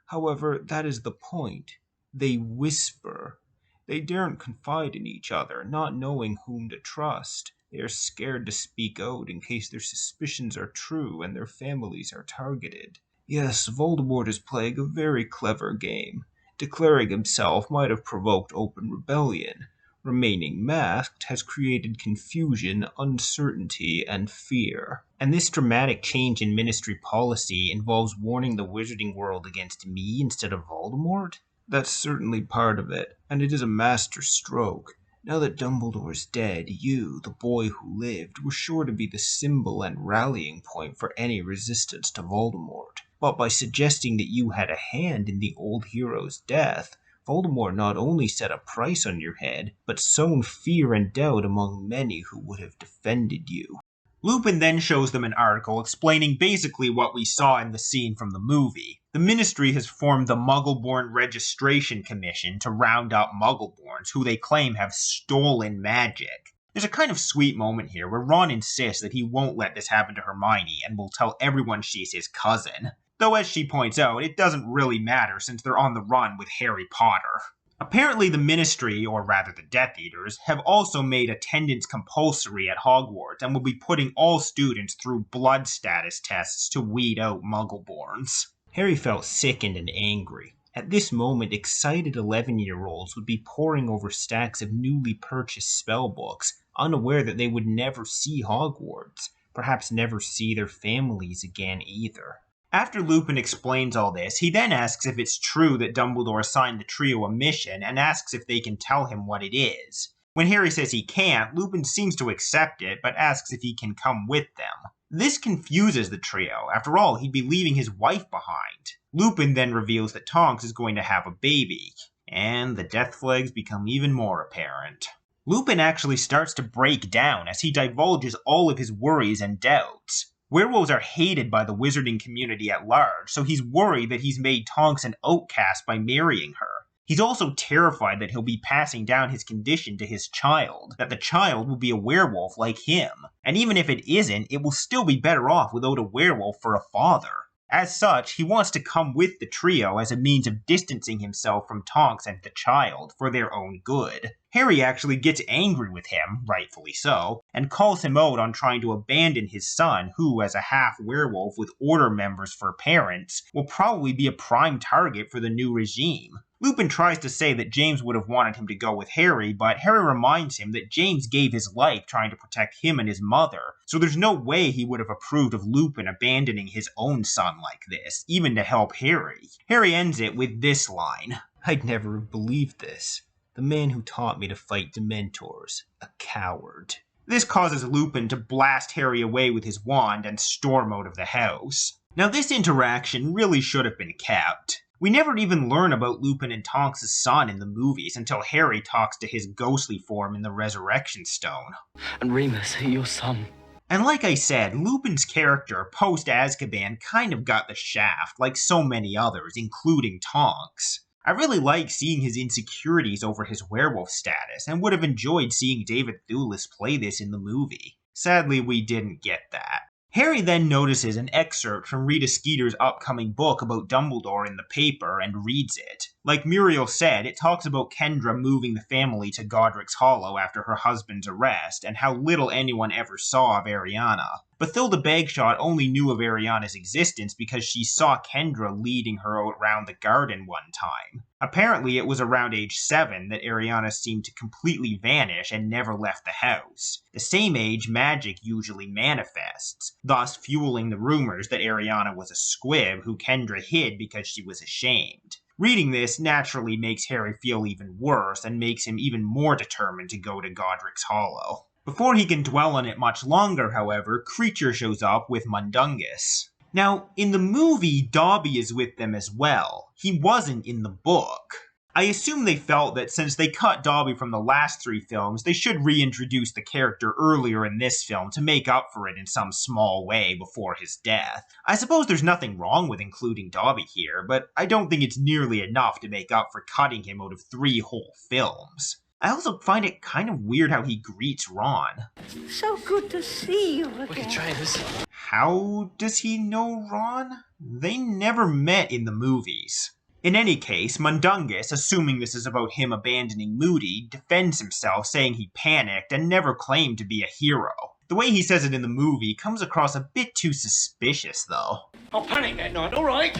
However, that is the point. They whisper. They daren't confide in each other, not knowing whom to trust. They are scared to speak out in case their suspicions are true and their families are targeted. Yes, Voldemort is playing a very clever game. Declaring himself might have provoked open rebellion. Remaining masked has created confusion, uncertainty, and fear. And this dramatic change in Ministry policy involves warning the wizarding world against me instead of Voldemort? That's certainly part of it, and it is a master stroke. Now that Dumbledore is dead, you, the boy who lived, were sure to be the symbol and rallying point for any resistance to Voldemort. But by suggesting that you had a hand in the old hero's death, Voldemort not only set a price on your head, but sown fear and doubt among many who would have defended you. Lupin then shows them an article explaining basically what we saw in the scene from the movie. The Ministry has formed the Muggle-Born Registration Commission to round up Muggle-Borns, who they claim have stolen magic. There's a kind of sweet moment here where Ron insists that he won't let this happen to Hermione and will tell everyone she's his cousin. Though as she points out, it doesn't really matter since they're on the run with Harry Potter. Apparently the Ministry, or rather the Death Eaters, have also made attendance compulsory at Hogwarts and will be putting all students through blood status tests to weed out Muggle-Borns. Harry felt sickened and angry. At this moment, excited 11-year-olds would be poring over stacks of newly purchased spellbooks, unaware that they would never see Hogwarts, perhaps never see their families again either. After Lupin explains all this, he then asks if it's true that Dumbledore assigned the trio a mission and asks if they can tell him what it is. When Harry says he can't, Lupin seems to accept it, but asks if he can come with them. This confuses the trio. After all, he'd be leaving his wife behind. Lupin then reveals that Tonks is going to have a baby, and the death flags become even more apparent. Lupin actually starts to break down as he divulges all of his worries and doubts. Werewolves are hated by the wizarding community at large, so he's worried that he's made Tonks an outcast by marrying her. He's also terrified that he'll be passing down his condition to his child, that the child will be a werewolf like him. And even if it isn't, it will still be better off without a werewolf for a father. As such, he wants to come with the trio as a means of distancing himself from Tonks and the child for their own good. Harry actually gets angry with him, rightfully so, and calls him out on trying to abandon his son, who, as a half-werewolf with Order members for parents, will probably be a prime target for the new regime. Lupin tries to say that James would have wanted him to go with Harry, but Harry reminds him that James gave his life trying to protect him and his mother, so there's no way he would have approved of Lupin abandoning his own son like this, even to help Harry. Harry ends it with this line: "I'd never have believed this. The man who taught me to fight Dementors. A coward." This causes Lupin to blast Harry away with his wand and storm out of the house. Now this interaction really should have been kept. We never even learn about Lupin and Tonks' son in the movies until Harry talks to his ghostly form in the Resurrection Stone. And Remus, your son. And like I said, Lupin's character, post-Azkaban, kind of got the shaft, like so many others, including Tonks. I really like seeing his insecurities over his werewolf status, and would have enjoyed seeing David Thewlis play this in the movie. Sadly, we didn't get that. Harry then notices an excerpt from Rita Skeeter's upcoming book about Dumbledore in the paper and reads it. Like Muriel said, it talks about Kendra moving the family to Godric's Hollow after her husband's arrest, and how little anyone ever saw of Ariana. Bathilda Bagshot only knew of Ariana's existence because she saw Kendra leading her around the garden one time. Apparently it was around age 7 that Ariana seemed to completely vanish and never left the house. The same age magic usually manifests, thus fueling the rumors that Ariana was a squib who Kendra hid because she was ashamed. Reading this naturally makes Harry feel even worse and makes him even more determined to go to Godric's Hollow. Before he can dwell on it much longer, however, Kreacher shows up with Mundungus. Now, in the movie, Dobby is with them as well. He wasn't in the book. I assume they felt that since they cut Dobby from the last 3 films, they should reintroduce the character earlier in this film to make up for it in some small way before his death. I suppose there's nothing wrong with including Dobby here, but I don't think it's nearly enough to make up for cutting him out of 3 whole films. I also find it kind of weird how he greets Ron. So good to see you again. Wicked trainers. How does he know Ron? They never met in the movies. In any case, Mundungus, assuming this is about him abandoning Moody, defends himself, saying he panicked and never claimed to be a hero. The way he says it in the movie comes across a bit too suspicious, though. I panicked that night, all right.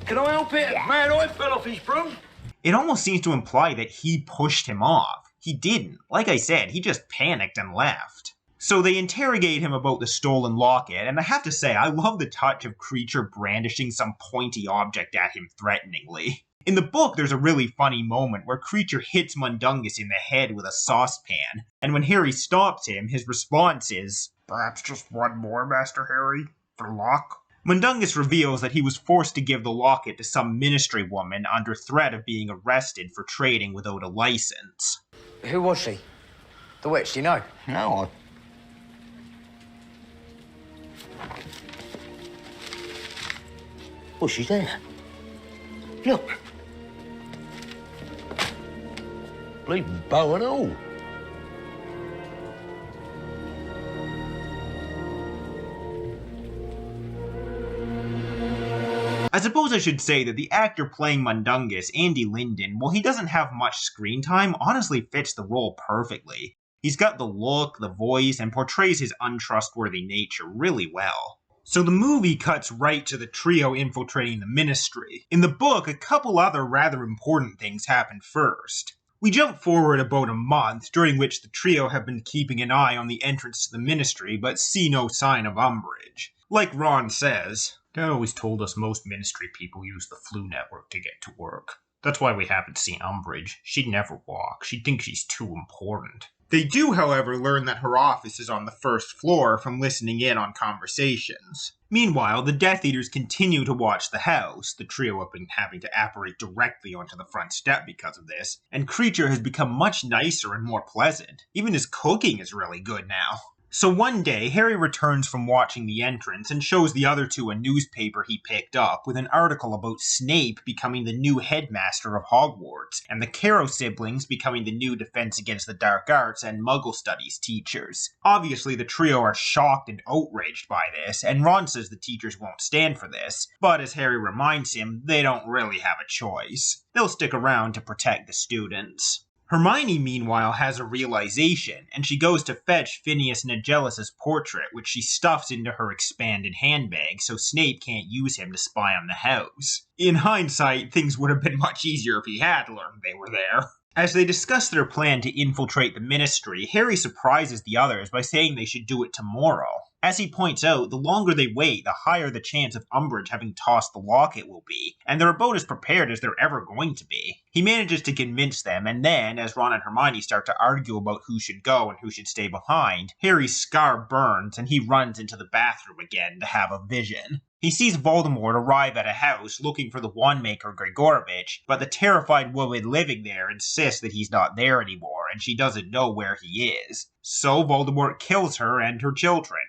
Can I help it? Man, I fell off his broom. It almost seems to imply that he pushed him off. He didn't. Like I said, he just panicked and left. So they interrogate him about the stolen locket, and I have to say, I love the touch of Kreacher brandishing some pointy object at him threateningly. In the book, there's a really funny moment where Kreacher hits Mundungus in the head with a saucepan, and when Harry stops him, his response is, Perhaps just one more, Master Harry? For luck? Mundungus reveals that he was forced to give the locket to some ministry woman under threat of being arrested for trading without a license. Who was she? The witch, do you know? No, Oh, she's there. Look. Bleeding bow and all. I suppose I should say that the actor playing Mundungus, Andy Linden, while he doesn't have much screen time, honestly fits the role perfectly. He's got the look, the voice, and portrays his untrustworthy nature really well. So the movie cuts right to the trio infiltrating the ministry. In the book, a couple other rather important things happen first. We jump forward about a month, during which the trio have been keeping an eye on the entrance to the ministry, but see no sign of Umbridge. Like Ron says, Dad always told us most ministry people use the flu network to get to work. That's why we haven't seen Umbridge. She'd never walk. She'd think she's too important. They do, however, learn that her office is on the first floor from listening in on conversations. Meanwhile, the Death Eaters continue to watch the house. The trio have been having to apparate directly onto the front step because of this, and Kreacher has become much nicer and more pleasant. Even his cooking is really good now. So one day, Harry returns from watching the entrance and shows the other two a newspaper he picked up with an article about Snape becoming the new headmaster of Hogwarts, and the Carrow siblings becoming the new Defense Against the Dark Arts and Muggle Studies teachers. Obviously, the trio are shocked and outraged by this, and Ron says the teachers won't stand for this, but as Harry reminds him, they don't really have a choice. They'll stick around to protect the students. Hermione, meanwhile, has a realization, and she goes to fetch Phineas Nigellus' portrait, which she stuffs into her expanded handbag so Snape can't use him to spy on the house. In hindsight, things would have been much easier if he had learned they were there. As they discuss their plan to infiltrate the ministry, Harry surprises the others by saying they should do it tomorrow. As he points out, the longer they wait, the higher the chance of Umbridge having tossed the locket will be, and they're about as prepared as they're ever going to be. He manages to convince them, and then, as Ron and Hermione start to argue about who should go and who should stay behind, Harry's scar burns and he runs into the bathroom again to have a vision. He sees Voldemort arrive at a house looking for the wandmaker Gregorovitch, but the terrified woman living there insists that he's not there anymore and she doesn't know where he is. So Voldemort kills her and her children.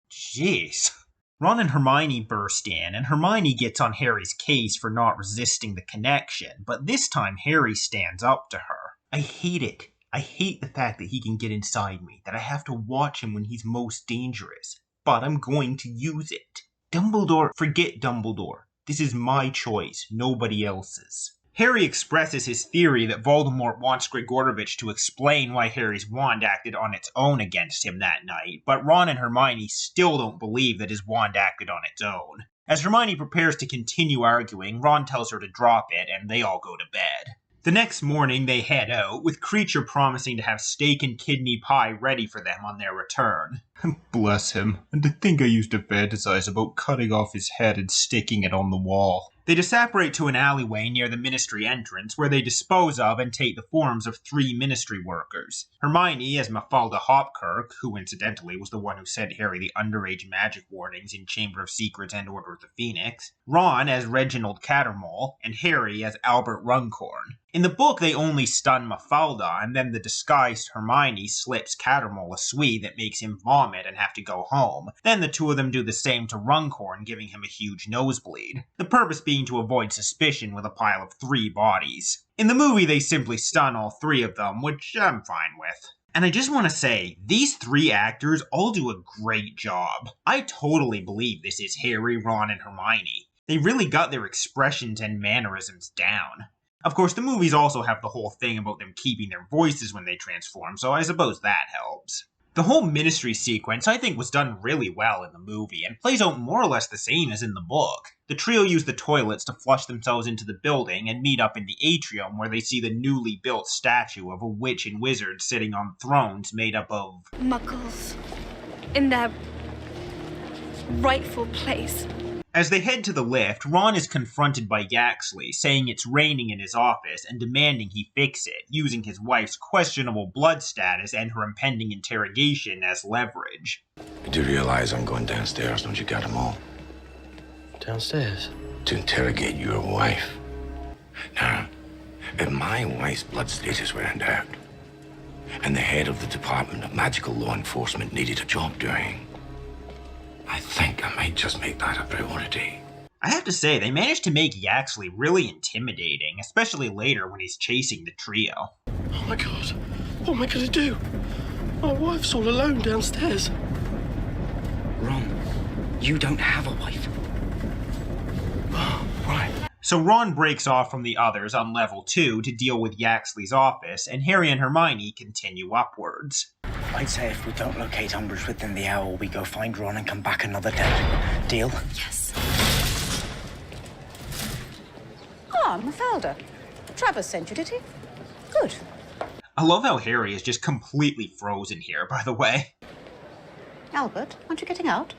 Jeez. Ron and Hermione burst in, and Hermione gets on Harry's case for not resisting the connection, but this time Harry stands up to her. I hate it. I hate the fact that he can get inside me, that I have to watch him when he's most dangerous. But I'm going to use it. Dumbledore, forget Dumbledore. This is my choice, nobody else's. Harry expresses his theory that Voldemort wants Gregorovitch to explain why Harry's wand acted on its own against him that night, but Ron and Hermione still don't believe that his wand acted on its own. As Hermione prepares to continue arguing, Ron tells her to drop it, and they all go to bed. The next morning, they head out, with Kreacher promising to have steak and kidney pie ready for them on their return. Bless him, and to think I used to fantasize about cutting off his head and sticking it on the wall. They disapparate to an alleyway near the Ministry entrance, where they dispose of and take the forms of 3 Ministry workers. Hermione as Mafalda Hopkirk, who incidentally was the one who sent Harry the underage magic warnings in Chamber of Secrets and Order of the Phoenix, Ron as Reginald Cattermole, and Harry as Albert Runcorn. In the book, they only stun Mafalda, and then the disguised Hermione slips Cattermole a sweet that makes him vomit and have to go home. Then the two of them do the same to Runcorn, giving him a huge nosebleed. The purpose being to avoid suspicion with a pile of 3 bodies. In the movie, they simply stun all 3 of them, which I'm fine with. And I just want to say, these 3 actors all do a great job. I totally believe this is Harry, Ron, and Hermione. They really got their expressions and mannerisms down. Of course, the movies also have the whole thing about them keeping their voices when they transform, so I suppose that helps. The whole Ministry sequence, I think, was done really well in the movie, and plays out more or less the same as in the book. The trio use the toilets to flush themselves into the building, and meet up in the atrium where they see the newly built statue of a witch and wizard sitting on thrones made up of Muggles. In their rightful place. As they head to the lift, Ron is confronted by Yaxley, saying it's raining in his office and demanding he fix it, using his wife's questionable blood status and her impending interrogation as leverage. You do realize I'm going downstairs, don't you, got them all? Downstairs? To interrogate your wife. Now, if my wife's blood status were in doubt, and the head of the Department of Magical Law Enforcement needed a job doing, I think I might just make that a priority. I have to say, they managed to make Yaxley really intimidating, especially later when he's chasing the trio. Oh my god, what am I gonna do? My wife's all alone downstairs. Ron, you don't have a wife. Oh, right. So Ron breaks off from the others on level 2 to deal with Yaxley's office, and Harry and Hermione continue upwards. I'd say if we don't locate Umbridge within the hour, we go find Ron and come back another day. Deal? Yes. Ah, Mafalda. Travis sent you, did he? Good. I love how Harry is just completely frozen here, by the way. Albert, aren't you getting out?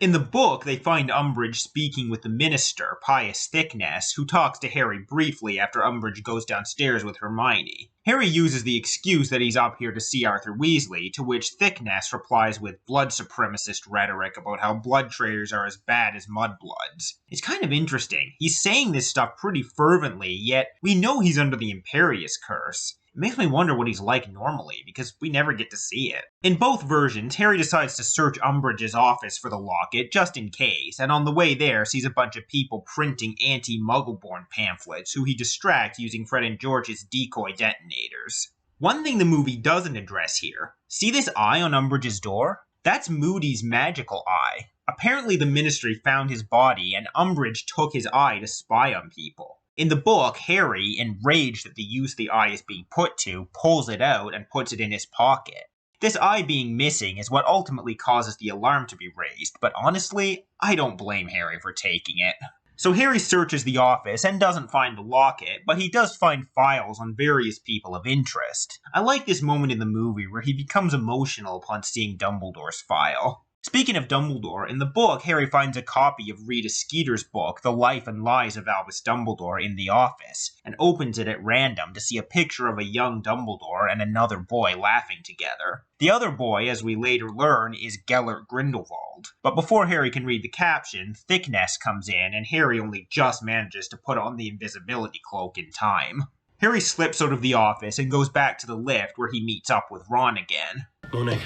In the book, they find Umbridge speaking with the minister, Pius Thickness, who talks to Harry briefly after Umbridge goes downstairs with Hermione. Harry uses the excuse that he's up here to see Arthur Weasley, to which Thickness replies with blood supremacist rhetoric about how blood traitors are as bad as mudbloods. It's kind of interesting. He's saying this stuff pretty fervently, yet we know he's under the Imperius curse. It makes me wonder what he's like normally, because we never get to see it. In both versions, Harry decides to search Umbridge's office for the locket, just in case, and on the way there sees a bunch of people printing anti-Muggle-Born pamphlets, who he distracts using Fred and George's decoy detonators. One thing the movie doesn't address here. See this eye on Umbridge's door? That's Moody's magical eye. Apparently the Ministry found his body, and Umbridge took his eye to spy on people. In the book, Harry, enraged at the use the eye is being put to, pulls it out and puts it in his pocket. This eye being missing is what ultimately causes the alarm to be raised, but honestly, I don't blame Harry for taking it. So Harry searches the office and doesn't find the locket, but he does find files on various people of interest. I like this moment in the movie where he becomes emotional upon seeing Dumbledore's file. Speaking of Dumbledore, in the book, Harry finds a copy of Rita Skeeter's book, The Life and Lies of Albus Dumbledore, in the office, and opens it at random to see a picture of a young Dumbledore and another boy laughing together. The other boy, as we later learn, is Gellert Grindelwald. But before Harry can read the caption, Thickness comes in, and Harry only just manages to put on the invisibility cloak in time. Harry slips out of the office and goes back to the lift where he meets up with Ron again. Morning.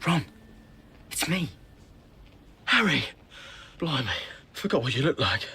Ron, it's me. Harry! Blimey, forgot what you look like.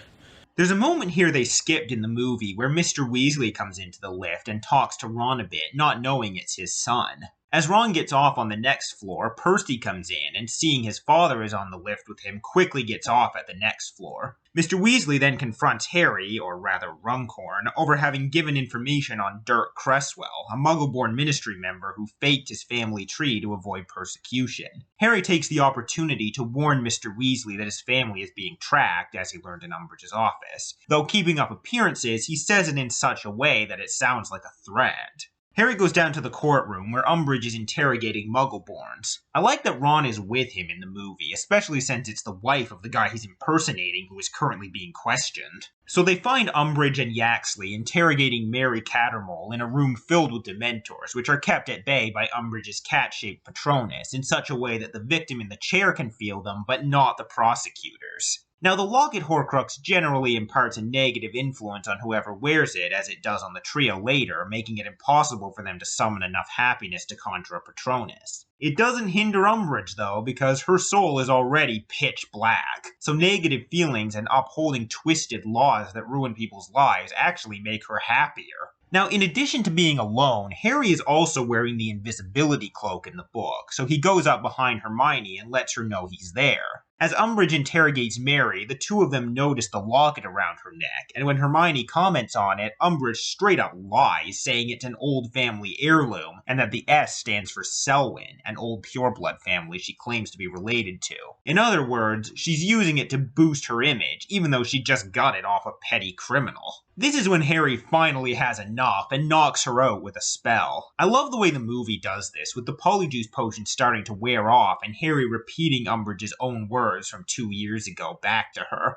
There's a moment here they skipped in the movie where Mr. Weasley comes into the lift and talks to Ron a bit, not knowing it's his son. As Ron gets off on the next floor, Percy comes in and, seeing his father is on the lift with him, quickly gets off at the next floor. Mr. Weasley then confronts Harry, or rather Runcorn, over having given information on Dirk Cresswell, a Muggle-Born Ministry member who faked his family tree to avoid persecution. Harry takes the opportunity to warn Mr. Weasley that his family is being tracked, as he learned in Umbridge's office. Though keeping up appearances, he says it in such a way that it sounds like a threat. Harry goes down to the courtroom where Umbridge is interrogating Muggle-Borns. I like that Ron is with him in the movie, especially since it's the wife of the guy he's impersonating who is currently being questioned. So they find Umbridge and Yaxley interrogating Mary Cattermole in a room filled with Dementors, which are kept at bay by Umbridge's cat-shaped Patronus in such a way that the victim in the chair can feel them, but not the prosecutors. Now, the locket Horcrux generally imparts a negative influence on whoever wears it, as it does on the trio later, making it impossible for them to summon enough happiness to conjure a Patronus. It doesn't hinder Umbridge, though, because her soul is already pitch black, so negative feelings and upholding twisted laws that ruin people's lives actually make her happier. Now, in addition to being alone, Harry is also wearing the invisibility cloak in the book, so he goes up behind Hermione and lets her know he's there. As Umbridge interrogates Mary, the two of them notice the locket around her neck, and when Hermione comments on it, Umbridge straight up lies, saying it's an old family heirloom, and that the S stands for Selwyn, an old pureblood family she claims to be related to. In other words, she's using it to boost her image, even though she just got it off a petty criminal. This is when Harry finally has enough and knocks her out with a spell. I love the way the movie does this, with the Polyjuice potion starting to wear off and Harry repeating Umbridge's own words from 2 years ago back to her.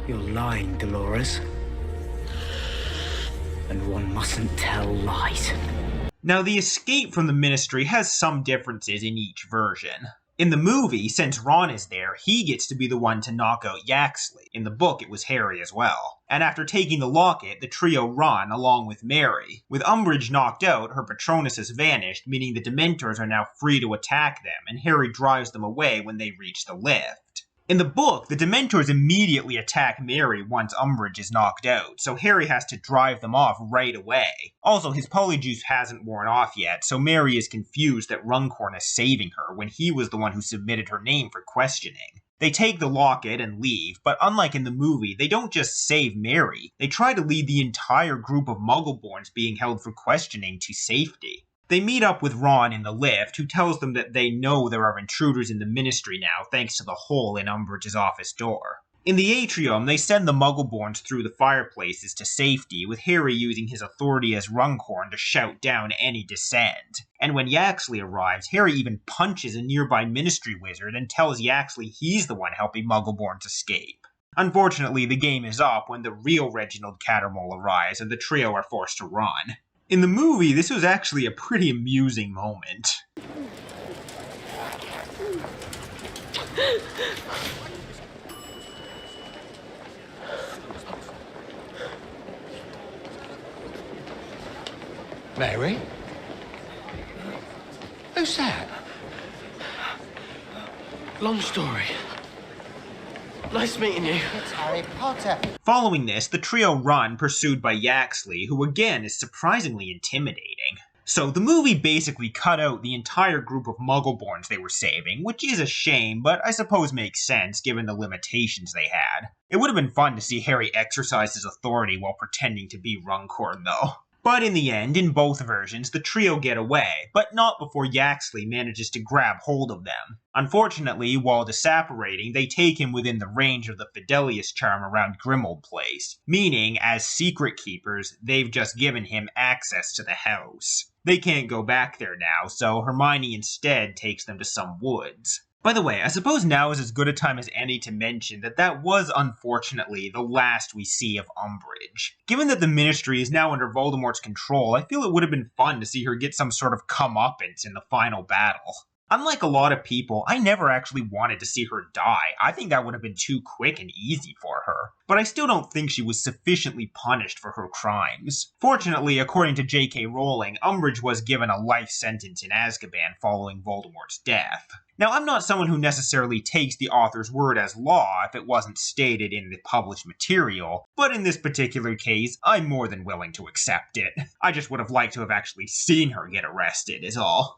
You're lying, Dolores. And one mustn't tell lies. Now, the escape from the Ministry has some differences in each version. In the movie, since Ron is there, he gets to be the one to knock out Yaxley. In the book, it was Harry as well. And after taking the locket, the trio run along with Mary. With Umbridge knocked out, her Patronus has vanished, meaning the Dementors are now free to attack them, and Harry drives them away when they reach the lift. In the book, the Dementors immediately attack Mary once Umbridge is knocked out, so Harry has to drive them off right away. Also, his Polyjuice hasn't worn off yet, so Mary is confused that Runcorn is saving her when he was the one who submitted her name for questioning. They take the locket and leave, but unlike in the movie, they don't just save Mary. They try to lead the entire group of Muggle-Borns being held for questioning to safety. They meet up with Ron in the lift, who tells them that they know there are intruders in the Ministry now thanks to the hole in Umbridge's office door. In the atrium, they send the Muggle-Borns through the fireplaces to safety, with Harry using his authority as Runcorn to shout down any dissent. And when Yaxley arrives, Harry even punches a nearby Ministry wizard and tells Yaxley he's the one helping Muggle-Borns escape. Unfortunately, the game is up when the real Reginald Cattermole arrives and the trio are forced to run. In the movie, this was actually a pretty amusing moment. Mary? Who's that? Long story. Nice meeting you. It's Harry Potter. Following this, the trio run, pursued by Yaxley, who again is surprisingly intimidating. So the movie basically cut out the entire group of Muggle-Borns they were saving, which is a shame, but I suppose makes sense given the limitations they had. It would have been fun to see Harry exercise his authority while pretending to be Runcorn, though. But in the end, in both versions, the trio get away, but not before Yaxley manages to grab hold of them. Unfortunately, while disapparating, they take him within the range of the Fidelius charm around Grimmauld Place, meaning, as secret keepers, they've just given him access to the house. They can't go back there now, so Hermione instead takes them to some woods. By the way, I suppose now is as good a time as any to mention that was unfortunately the last we see of Umbridge. Given that the Ministry is now under Voldemort's control, I feel it would have been fun to see her get some sort of comeuppance in the final battle. Unlike a lot of people, I never actually wanted to see her die. I think that would have been too quick and easy for her. But I still don't think she was sufficiently punished for her crimes. Fortunately, according to J.K. Rowling, Umbridge was given a life sentence in Azkaban following Voldemort's death. Now, I'm not someone who necessarily takes the author's word as law if it wasn't stated in the published material, but in this particular case, I'm more than willing to accept it. I just would have liked to have actually seen her get arrested, is all.